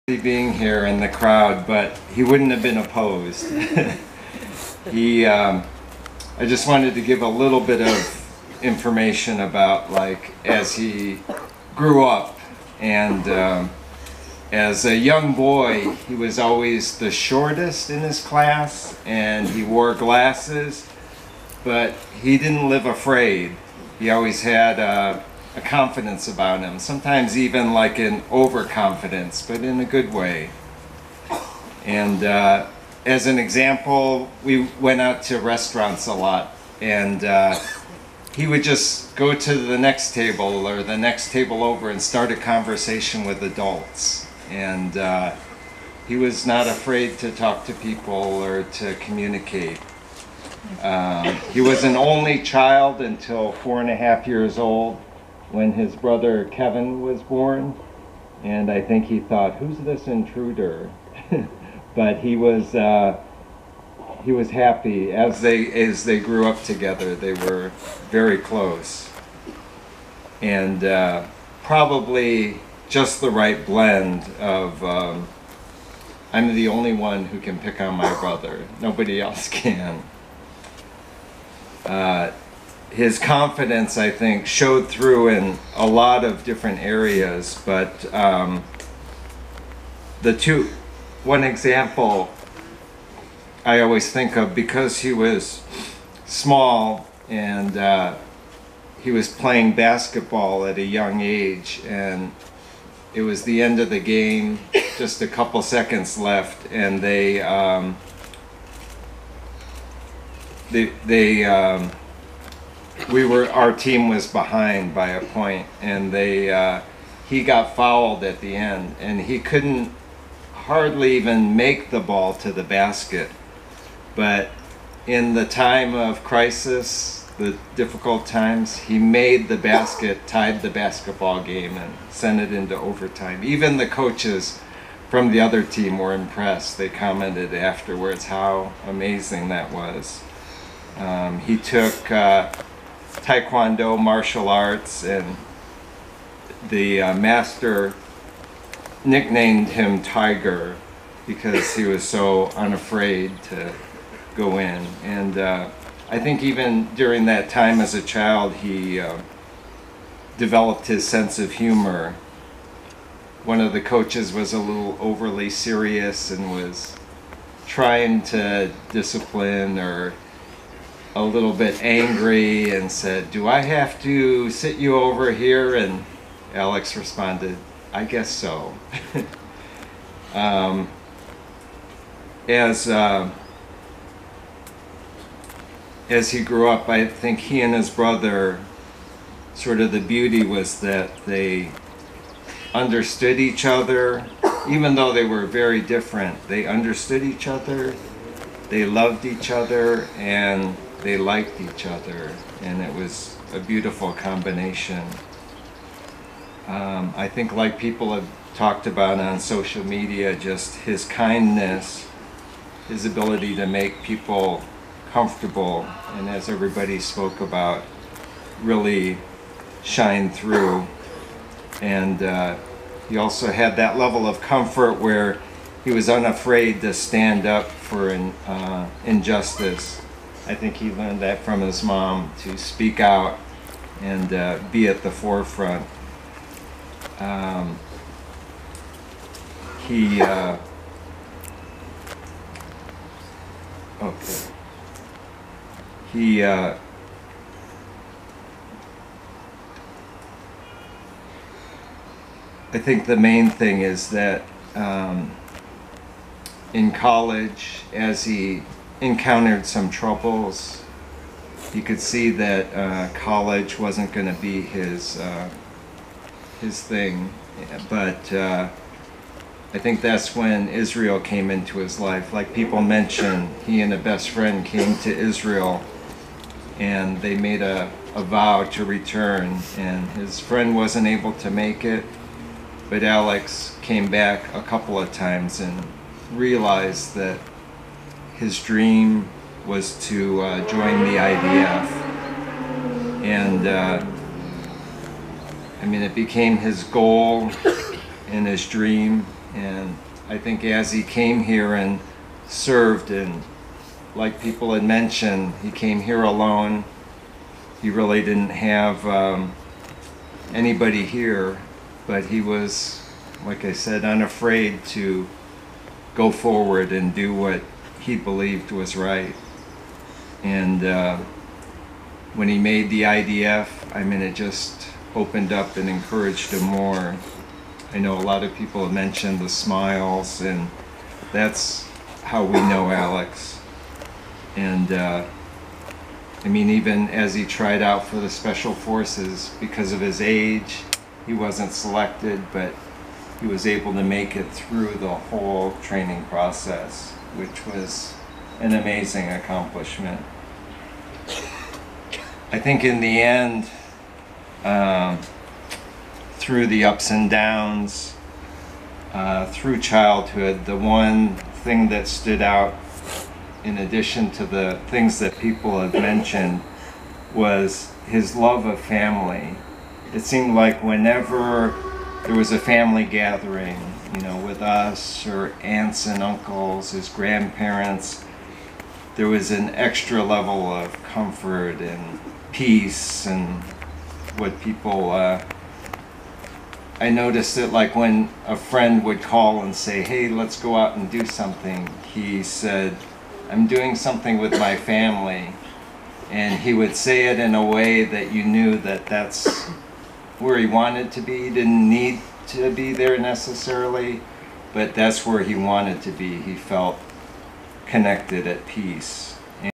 Being here in the crowd, but he wouldn't have been opposed. I just wanted to give a little bit of information about, like, as he grew up, and as a young boy, he was always the shortest in his class, and he wore glasses, but he didn't live afraid. He always had a confidence about him, sometimes even like an overconfidence, but in a good way. And as an example, we went out to restaurants a lot, and he would just go to the next table or the next table over and start a conversation with adults. And he was not afraid to talk to people or to communicate. He was an only child until 4.5 years old, when his brother Kevin was born, and I think he thought, "Who's this intruder?" But he was happy as they grew up together. They were very close, and probably just the right blend of I'm the only one who can pick on my brother. Nobody else can. His confidence, I think, showed through in a lot of different areas, but one example I always think of, because he was small and he was playing basketball at a young age, and it was the end of the game, just a couple seconds left, and our team was behind by a point, and he got fouled at the end, and he couldn't hardly even make the ball to the basket. But in the time of crisis, the difficult times, he made the basket, tied the basketball game, and sent it into overtime. Even the coaches from the other team were impressed. They commented afterwards how amazing that was. He took Taekwondo, martial arts, and the master nicknamed him Tiger because he was so unafraid to go in. And I think even during that time as a child, he developed his sense of humor. One of the coaches was a little overly serious and was trying to discipline, or a little bit angry, and said, "Do I have to sit you over here?" And Alex responded, "I guess so." As he grew up, I think he and his brother, sort of the beauty was that they understood each other. Even though they were very different, they understood each other, they loved each other, and they liked each other, and it was a beautiful combination. I think, like people have talked about on social media, just his kindness, his ability to make people comfortable, and as everybody spoke about, really shine through. And he also had that level of comfort where he was unafraid to stand up for injustice. I think he learned that from his mom, to speak out and be at the forefront. I think the main thing is that in college, as he encountered some troubles, he could see that college wasn't going to be his thing. But I think that's when Israel came into his life. Like people mentioned, he and a best friend came to Israel, and they made a vow to return, and his friend wasn't able to make it, but Alex came back a couple of times and realized that his dream was to join the IDF. And I mean, it became his goal and his dream, and I think as he came here and served, and like people had mentioned, he came here alone. He really didn't have anybody here, but he was, like I said, unafraid to go forward and do what he believed was right. And when he made the IDF, I mean, it just opened up and encouraged him more. I know a lot of people have mentioned the smiles, and that's how we know Alex. And I mean, even as he tried out for the Special Forces, because of his age, he wasn't selected, but he was able to make it through the whole training process, which was an amazing accomplishment. I think in the end, through the ups and downs, through childhood, the one thing that stood out, in addition to the things that people have mentioned, was his love of family. It seemed like whenever there was a family gathering, you know, with us or aunts and uncles, his grandparents, there was an extra level of comfort and peace. And what people, I noticed that, like, when a friend would call and say, hey, let's go out and do something, he said, I'm doing something with my family. And he would say it in a way that you knew that that's where he wanted to be. He didn't need to be there necessarily, but that's where he wanted to be. He felt connected, at peace.